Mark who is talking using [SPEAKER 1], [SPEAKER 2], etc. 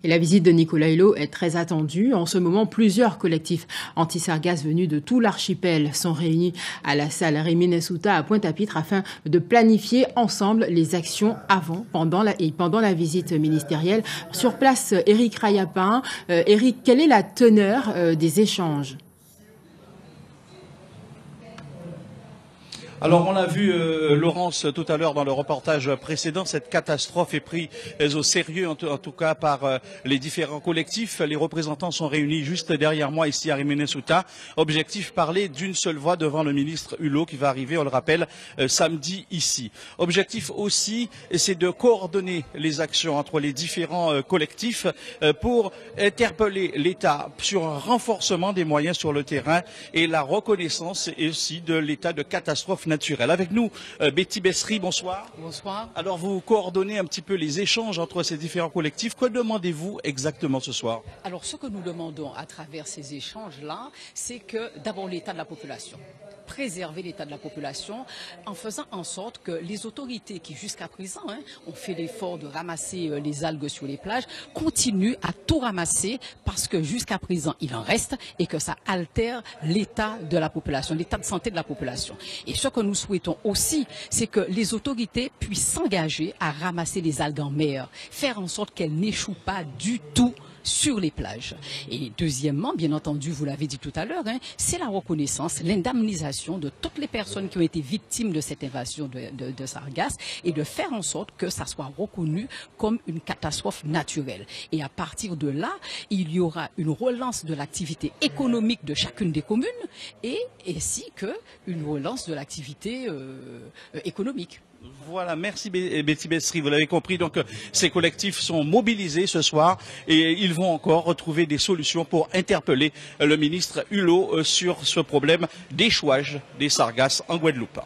[SPEAKER 1] Et la visite de Nicolas Hulot est très attendue. En ce moment, plusieurs collectifs anti-sargasses venus de tout l'archipel sont réunis à la salle Rémy Nessouta à Pointe-à-Pitre afin de planifier ensemble les actions avant, pendant la visite ministérielle. Sur place, Éric Rayapin. Éric, quelle est la teneur des échanges ?
[SPEAKER 2] Alors on l'a vu, Laurence, tout à l'heure dans le reportage précédent, cette catastrophe est prise au sérieux, en tout cas par les différents collectifs. Les représentants sont réunis juste derrière moi ici à Rémy Nessouta. Objectif, parler d'une seule voix devant le ministre Hulot qui va arriver, on le rappelle, samedi ici. Objectif aussi, c'est de coordonner les actions entre les différents collectifs pour interpeller l'État sur un renforcement des moyens sur le terrain et la reconnaissance aussi de l'état de catastrophe naturelle. Avec nous, Betty Bessry, bonsoir.
[SPEAKER 3] Bonsoir.
[SPEAKER 2] Alors vous coordonnez un petit peu les échanges entre ces différents collectifs. Que demandez-vous exactement ce soir?
[SPEAKER 3] Alors ce que nous demandons à travers ces échanges-là, c'est que d'abord l'état de la population. Préserver l'état de la population en faisant en sorte que les autorités qui jusqu'à présent ont fait l'effort de ramasser les algues sur les plages continuent à tout ramasser parce que jusqu'à présent il en reste et que ça altère l'état de la population, l'état de santé de la population. Et ce que nous souhaitons aussi, c'est que les autorités puissent s'engager à ramasser les algues en mer, faire en sorte qu'elles n'échouent pas du tout sur les plages. Et deuxièmement, bien entendu, vous l'avez dit tout à l'heure, c'est la reconnaissance, l'indemnisation de toutes les personnes qui ont été victimes de cette invasion de sargasses et de faire en sorte que ça soit reconnu comme une catastrophe naturelle. Et à partir de là, il y aura une relance de l'activité économique de chacune des communes et ainsi qu'une relance de l'activité économique.
[SPEAKER 2] Voilà, merci Betty Bessry. Vous l'avez compris, donc ces collectifs sont mobilisés ce soir et ils vont encore retrouver des solutions pour interpeller le ministre Hulot sur ce problème d'échouage des sargasses en Guadeloupe.